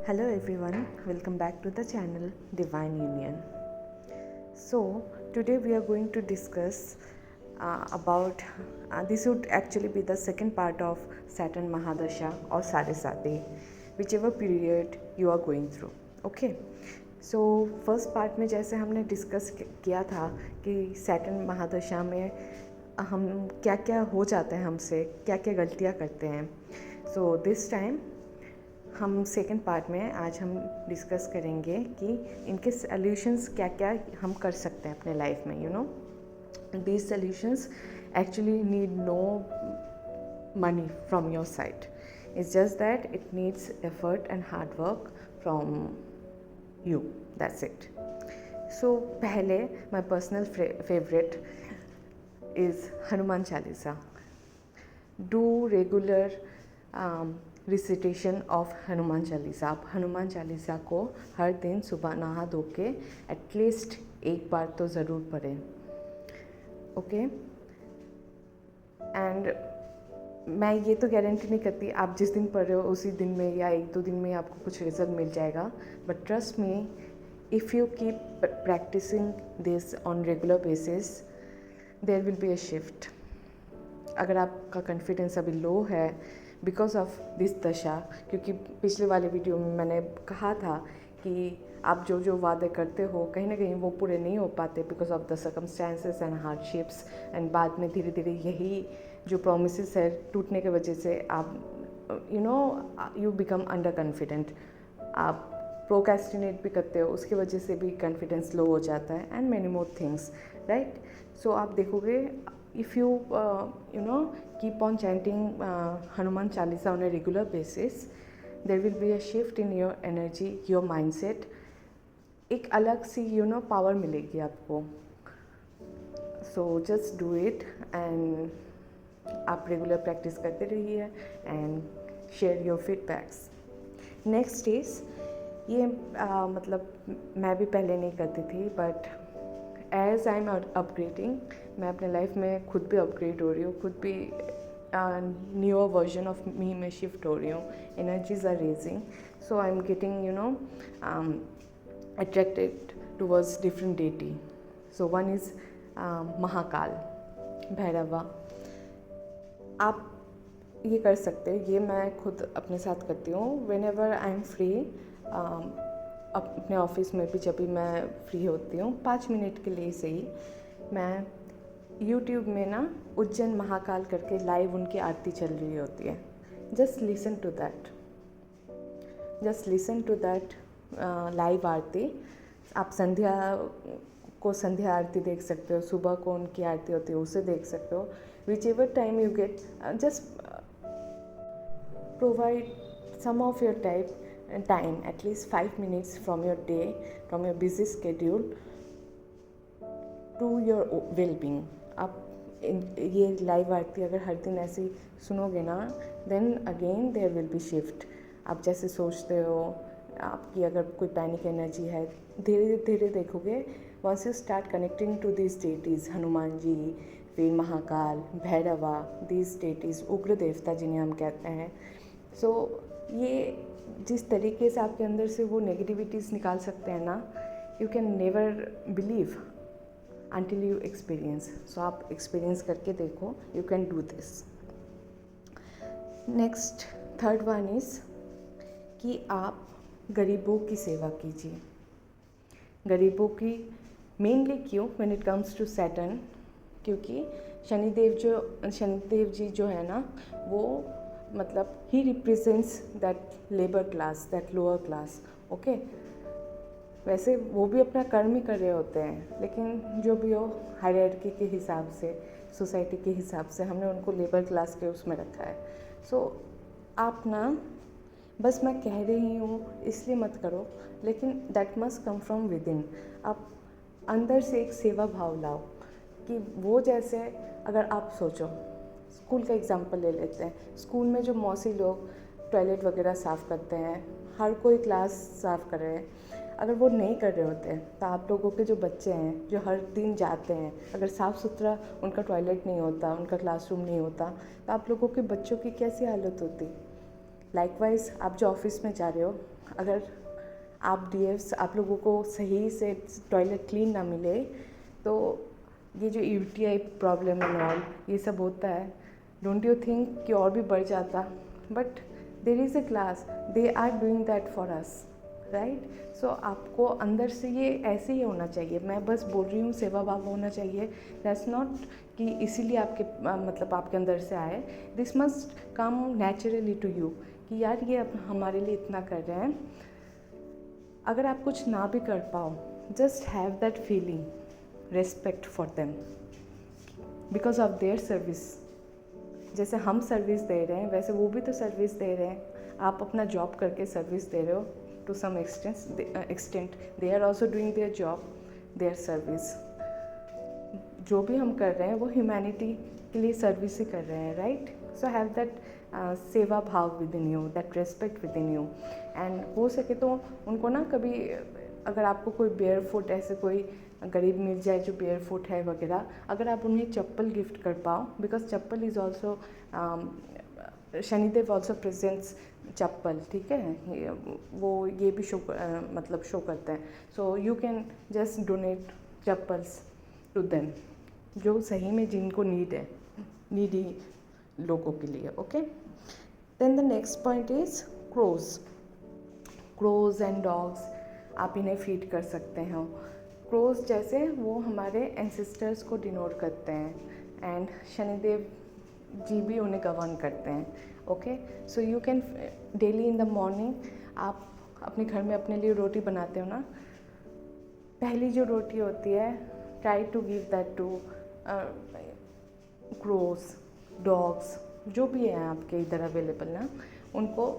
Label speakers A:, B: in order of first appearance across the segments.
A: Hello everyone, welcome back to the channel Divine Union. So today we are going to discuss about this would actually be the second part of Saturn Mahadasha or Sarasati, whichever period you are going through. Okay. So first part में जैसे हमने discuss किया था कि Saturn महादशा में हम क्या क्या हो जाते हैं हमसे, क्या क्या गलतियाँ करते हैं. सो दिस टाइम हम सेकंड पार्ट में आज हम डिस्कस करेंगे कि इनके सॉल्यूशंस क्या क्या हम कर सकते हैं अपने लाइफ में. these solutions actually need no money from your side. It's just that it needs effort and hard work from you. That's it. So पहले my personal favorite is Hanuman Chalisa. Do regular recitation of Hanuman Chalisa. आप हनुमान चालीसा को हर दिन सुबह नहा धो के at least एक बार तो ज़रूर पढ़ें. ओके. एंड मैं ये तो गारंटी नहीं करती आप जिस दिन पढ़ रहे हो उसी दिन में या एक दो दिन में आपको कुछ रिजल्ट मिल जाएगा, but trust me, if you keep practising this on regular basis there will be a shift. अगर आपका कॉन्फिडेंस अभी लो है बिकॉज ऑफ दिस दशा, क्योंकि पिछले वाले वीडियो में मैंने कहा था कि आप जो जो वादे करते हो कहीं ना कहीं वो पूरे नहीं हो पाते because of the circumstances and hardships, and बाद में धीरे धीरे यही जो प्रोमिसेस है टूटने की वजह से आप यू बिकम अंडर कॉन्फिडेंट. आप प्रोक्रेस्टिनेट भी करते हो, उसकी वजह से भी कॉन्फिडेंस लो हो जाता है and many more things, right. So आप देखोगे if you keep on chanting Hanuman Chalisa on a regular basis, there will be a shift in your energy, your mindset. एक अलग सी पावर मिलेगी आपको. So just do it and आप regular practice करते रहिए and share your feedbacks. Next is ये मतलब मैं भी पहले नहीं करती थी, but as I am upgrading, मैं अपने लाइफ में खुद भी अपग्रेड हो रही हूँ, खुद भी न्यूअर वर्जन ऑफ मी में शिफ्ट हो रही हूँ. Energies are raising, so I am getting attracted towards different deity. So one is Mahakal Bhairava. आप ये कर सकते हैं, ये मैं खुद अपने साथ करती हूँ. When ever I am free, अपने ऑफिस में भी जब भी मैं फ्री होती हूँ 5 मिनट के लिए से ही मैं यूट्यूब में ना उज्जैन महाकाल करके लाइव उनकी आरती चल रही होती है. Just listen to that live aarti. आप संध्या आरती देख सकते हो, सुबह को उनकी आरती होती है उसे देख सकते हो. Which ever time you get, just provide some of your time, at least 5 minutes from your day, from your busy schedule to your well-being. आप ये लाइव आरती अगर हर दिन ऐसे सुनोगे ना, then again there will be shift. आप जैसे सोचते हो, आपकी अगर कोई पैनिक एनर्जी है, धीरे धीरे देखोगे once you start connecting to this deities, Hanuman ji, फिर महाकाल, भैरवा, दिस डेटीज़, उग्र देवता जिन्हें हम कहते हैं. सो ये जिस तरीके से आपके अंदर से वो नेगेटिविटीज़ निकाल सकते हैं ना, you can never believe until you experience. सो आप एक्सपीरियंस करके देखो, you can do this. Next third one is कि आप गरीबों की सेवा कीजिए. गरीबों की मेनली क्यों, when it comes to Saturn, क्योंकि शनिदेव जी जो है ना, वो मतलब ही represents that labour class, that lower class. Okay. वैसे वो भी अपना कर्म ही कर रहे होते हैं, लेकिन जो भी हो हायरार्की के हिसाब से, सोसाइटी के हिसाब से हमने उनको लेबर क्लास के उसमें रखा है. सो आप ना, बस मैं कह रही हूँ इसलिए मत करो, लेकिन that must come from with in. आप अंदर से एक सेवा भाव लाओ कि वो, जैसे अगर आप सोचो, स्कूल का एग्जांपल ले लेते हैं. स्कूल में जो मौसी लोग टॉयलेट वगैरह साफ़ करते हैं, हर कोई क्लास साफ़ कर रहे हैं, अगर वो नहीं कर रहे होते हैं तो आप लोगों के जो बच्चे हैं जो हर दिन जाते हैं, अगर साफ़ सुथरा उनका टॉयलेट नहीं होता, उनका क्लासरूम नहीं होता, तो आप लोगों के बच्चों की कैसी हालत होती. लाइकवाइज आप जो ऑफिस में जा रहे हो, अगर आप डीएफ्स आप लोगों को सही से टॉयलेट क्लीन ना मिले तो ये जो यूटीआई प्रॉब्लम एंड ऑल ये सब होता है। डोंट यू थिंक कि और भी बढ़ जाता? But there is a class, they are doing that for us, right? So आपको अंदर से ये ऐसे ही होना चाहिए। मैं बस बोल रही हूँ सेवा भाव होना चाहिए। दैट्स नॉट कि इसीलिए आपके मतलब आपके अंदर से आए। This must come naturally to you कि यार ये अब हमारे लिए इतना कर रहे हैं। अगर आप कुछ ना भी कर पाओ, just have that feeling, respect for them because of their service. जैसे हम सर्विस दे रहे हैं वैसे वो भी तो सर्विस दे रहे हैं। आप अपना जॉब करके सर्विस दे रहे हो to some extent, they are also doing their job, their service. जो भी हम कर रहे हैं वो ह्यूमैनिटी के लिए सर्विस ही कर रहे हैं, राइट? सो हैव दैट सेवा भाव with in you, that respect with in you. And हो सके तो उनको ना कभी, अगर आपको कोई बेयर फुट ऐसे कोई गरीब मिल जाए जो बेयर फुट है वगैरह, अगर आप उन्हें चप्पल गिफ्ट कर पाओ, because chappal is also, Shanidev also presents chappal, ठीक है? वो ये भी शो मतलब शो करते हैं। So you can just donate chappals to them, जो सही में जिनको नीड है, नीडी लोगों के लिए, okay? Then the next point is crows and dogs. आप इन्हें फीड कर सकते हो। क्रोज जैसे वो हमारे एंसेस्टर्स को डिनोट करते हैं एंड शनिदेव जी भी उन्हें गवर्न करते हैं, okay? So you can daily in the morning आप अपने घर में अपने लिए रोटी बनाते हो ना, पहली जो रोटी होती है try to give that to crows, dogs, जो भी हैं आपके इधर अवेलेबल ना, उनको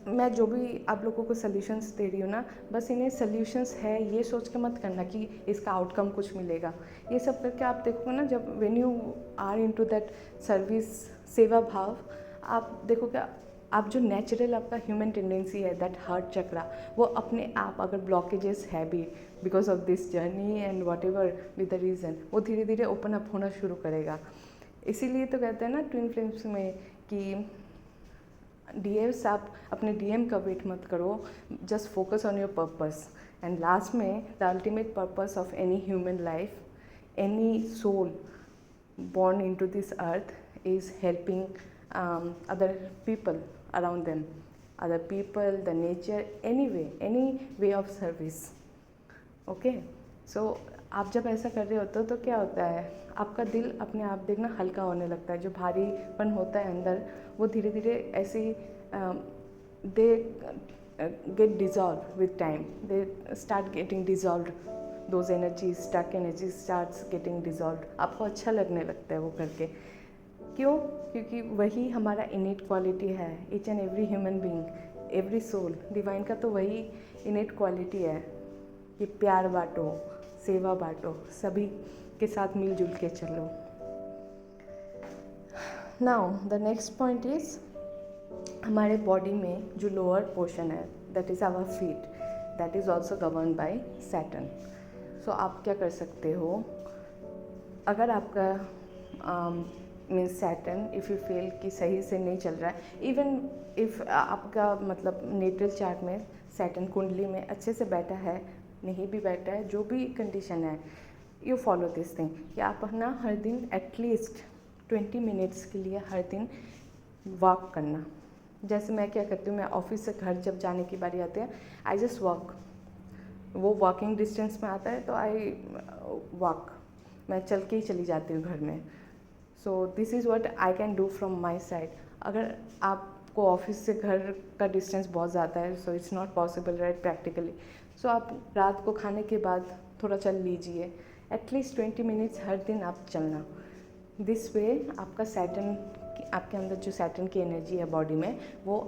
A: मैं जो भी आप लोगों को सल्यूशंस दे रही हूँ ना, बस इन्हें सल्यूशंस है ये सोच के मत करना कि इसका आउटकम कुछ मिलेगा। ये सब करके आप देखोगे ना, जब when you are into that service, सेवा भाव, आप देखोगे आप जो नेचुरल आपका ह्यूमन टेंडेंसी है, दैट हार्ट चक्रा, वो अपने आप, अगर ब्लॉकेजेस है भी because of this journey and whatever with the reason, वो धीरे धीरे ओपन अप होना शुरू करेगा। इसीलिए तो कहते हैं ना ट्विन फ्लेम्स में कि डीएम्स, आप अपने डीएम का वेट मत करो, just focus on your purpose. And last में the ultimate purpose of any human life, any soul born into this earth is helping other people around them, other people, the nature, anyway, any way of service, okay? So आप जब ऐसा कर रहे होते हो तो क्या होता है, आपका दिल अपने आप देखना हल्का होने लगता है। जो भारीपन होता है अंदर, वो धीरे धीरे ऐसे ही they get dissolve with time, they start getting dissolve, those energies, stuck energy starts getting dissolve. आपको अच्छा लगने लगता है वो करके। क्यों? क्योंकि वही हमारा इनेट क्वालिटी है। Each and every human being, every soul, divine का तो वही इनेट क्वालिटी है कि प्यार बांटो, सेवा बांटो, सभी के साथ मिलजुल के चलो। Now the next point is, हमारे बॉडी में जो लोअर पोर्शन है, that is our feet, that is also govern by Saturn. So आप क्या कर सकते हो, अगर आपका means Saturn, if you feel कि सही से नहीं चल रहा है, इवन इफ़ आपका मतलब नेटल चार्ट में सैटर्न कुंडली में अच्छे से बैठा है, नहीं भी बैठा है, जो भी कंडीशन है, यू फॉलो दिस थिंग कि आप ना हर दिन एटलीस्ट 20 मिनट्स के लिए हर दिन वॉक करना। जैसे मैं क्या करती हूँ, मैं ऑफिस से घर जब जाने की बारी आती है, आई जस्ट वॉक, वो वॉकिंग डिस्टेंस में आता है तो आई वॉक, मैं चल के ही चली जाती हूँ घर में। So this is what I can do from my side. अगर आपको ऑफिस से घर का डिस्टेंस बहुत ज़्यादा है, so it's not possible right practically, so आप रात को खाने के बाद थोड़ा चल लीजिए, एटलीस्ट 20 मिनट्स हर दिन आप चलना। दिस वे आपका सैटर्न, आपके अंदर जो सैटर्न की एनर्जी है बॉडी में, वो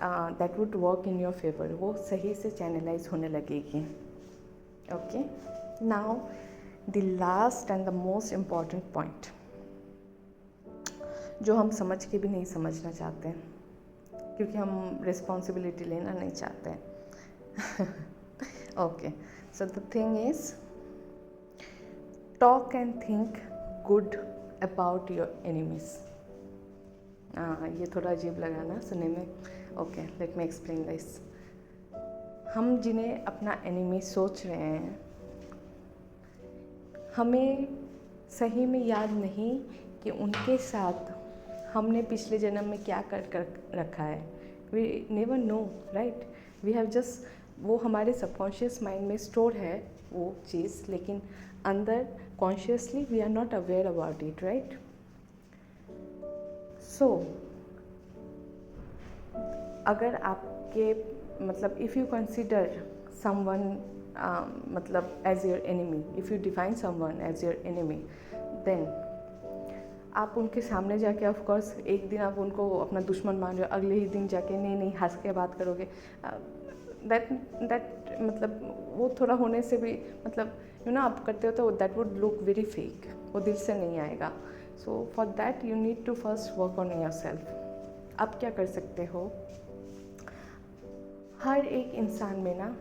A: that would work in your favour, वो सही से चैनलाइज होने लगेगी, okay? Now the last and the most important point, जो हम समझ के भी नहीं समझना चाहते हैं, क्योंकि हम रिस्पॉन्सिबिलिटी लेना नहीं चाहते हैं। Okay, so the thing is, talk and think good about your enemies. ये थोड़ा अजीब लगा ना सुनने में। Okay, let me explain this. हम जिन्हें अपना एनिमी सोच रहे हैं, हमें सही में याद नहीं कि उनके साथ हमने पिछले जन्म में क्या कर रखा है। We never know, right. We have just, वो हमारे सबकॉन्शियस माइंड में स्टोर है वो चीज़, लेकिन अंदर consciously we are not aware about it, right. So अगर आपके मतलब इफ़ यू कंसिडर समवन मतलब as your enemy, if you define someone as your enemy, then आप उनके सामने जाके ऑफ कोर्स एक दिन आप उनको अपना दुश्मन मान रहे हो, अगले ही दिन जाके नहीं हंस के बात करोगे। दैट मतलब वो थोड़ा होने से भी मतलब आप करते हो तो that would look very fake, वो दिल से नहीं आएगा। So for that you need to first work on yourself. आप क्या कर सकते हो, हर एक इंसान में ना,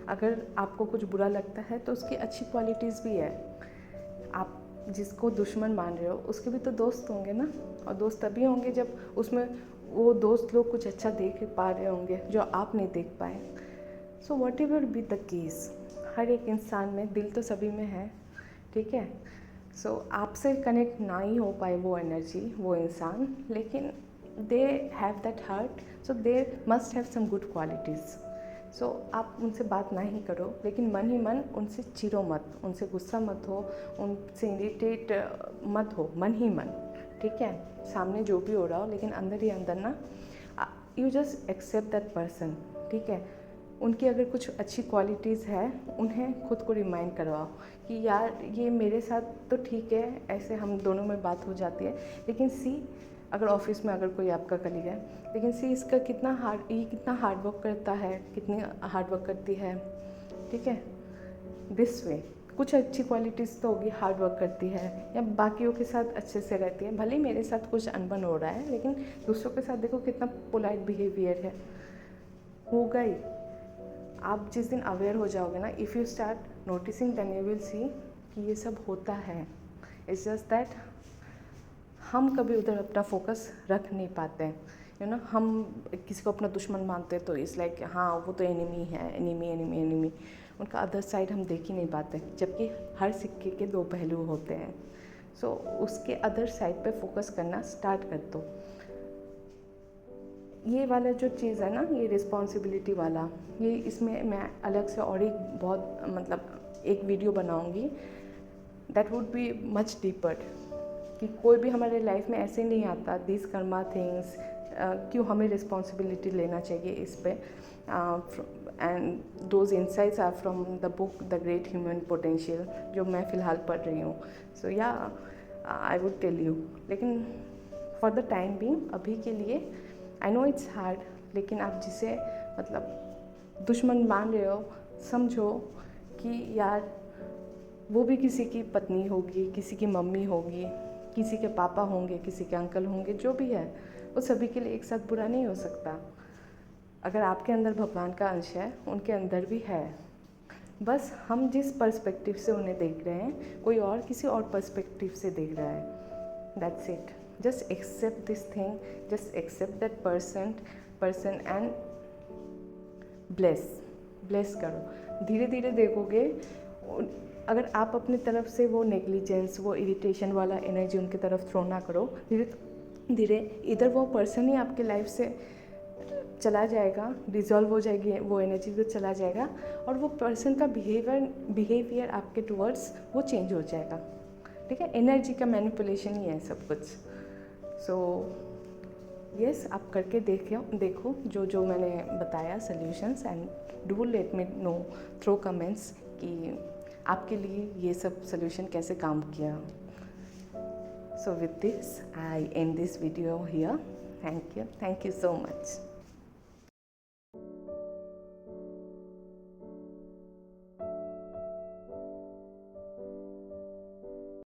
A: अगर आपको कुछ बुरा लगता है तो उसकी अच्छी क्वालिटीज़ भी है। आप जिसको दुश्मन मान रहे हो उसके भी तो दोस्त होंगे ना, और दोस्त तभी होंगे जब उसमें वो दोस्त लोग कुछ अच्छा देख पा रहे होंगे जो आप नहीं देख पाए। So whatever be the case, हर एक इंसान में दिल तो सभी में है, ठीक है। सो आपसे कनेक्ट ना ही हो पाए वो एनर्जी, वो इंसान, लेकिन they have that heart, so they must have some good qualities. So आप उनसे बात ना ही करो, लेकिन मन ही मन उनसे चिढ़ो मत, उनसे गुस्सा मत हो, उनसे इरिटेट मत हो, मन ही मन, ठीक है। सामने जो भी हो रहा हो, लेकिन अंदर ही अंदर ना you just accept that person, ठीक है। उनकी अगर कुछ अच्छी क्वालिटीज़ है, उन्हें खुद को रिमाइंड करवाओ कि यार ये मेरे साथ तो ठीक है, ऐसे हम दोनों में बात हो जाती है, लेकिन सी अगर ऑफिस में अगर कोई आपका कलीग है, लेकिन सी इसका कितना हार्ड वर्क करता है, कितनी हार्ड वर्क करती है, ठीक है। दिस वे कुछ अच्छी क्वालिटीज़ तो होगी, हार्ड वर्क करती है या बाकियों के साथ अच्छे से रहती है। भले ही मेरे साथ कुछ अनबन हो रहा है, लेकिन दूसरों के साथ देखो कितना पोलाइट बिहेवियर है, होगा ही। आप जिस दिन अवेयर हो जाओगे ना, if you start noticing, then you will see कि ये सब होता है। इट्स जस्ट दैट हम कभी उधर अपना फोकस रख नहीं पाते हैं, हम किसी को अपना दुश्मन मानते हैं तो इट्स लाइक हाँ वो तो एनिमी है, एनिमी, उनका अदर साइड हम देख ही नहीं पाते, जबकि हर सिक्के के दो पहलू होते हैं। सो उसके अदर साइड पे फोकस करना स्टार्ट कर दो। ये वाला जो चीज़ है ना, ये रिस्पॉन्सिबिलिटी वाला, ये इसमें मैं अलग से और एक बहुत मतलब एक वीडियो बनाऊंगी, that would be much deeper, कि कोई भी हमारे लाइफ में ऐसे नहीं आता दिस कर्मा थिंग्स, क्यों हमें रिस्पॉन्सिबिलिटी लेना चाहिए इस पे। And those insights are from the book the great human potential, जो मैं फ़िलहाल पढ़ रही हूँ। So yeah I would tell you, लेकिन फॉर द टाइम बीइंग अभी के लिए आई नो इट्स हार्ड, लेकिन आप जिसे मतलब दुश्मन मान रहे हो, समझो कि यार वो भी किसी की पत्नी होगी, किसी की मम्मी होगी, किसी के पापा होंगे, किसी के अंकल होंगे, जो भी है वो सभी के लिए एक साथ बुरा नहीं हो सकता। अगर आपके अंदर भगवान का अंश है, उनके अंदर भी है। बस हम जिस पर्सपेक्टिव से उन्हें देख रहे हैं, कोई और किसी और पर्सपेक्टिव से देख रहा है। That's it. Just accept this thing, just accept that person and bless करो। धीरे धीरे देखोगे, अगर आप अपनी तरफ से वो नेग्लिजेंस, वो इरिटेशन वाला एनर्जी उनकी तरफ थ्रो ना करो, धीरे धीरे इधर वो पर्सन ही आपके लाइफ से चला जाएगा, डिज़ोल्व हो जाएगी वो एनर्जी, तो चला जाएगा, और वो पर्सन का बिहेवियर आपके टुवर्ड्स वो चेंज हो जाएगा, ठीक है। एनर्जी का मैनिपुलेशन ही है सब कुछ। सो यस, आप करके देखो जो मैंने बताया solutions, and do let me know through comments कि आपके लिए ये सब सॉल्यूशन कैसे काम किया। So with this I and this video here. Thank you so much.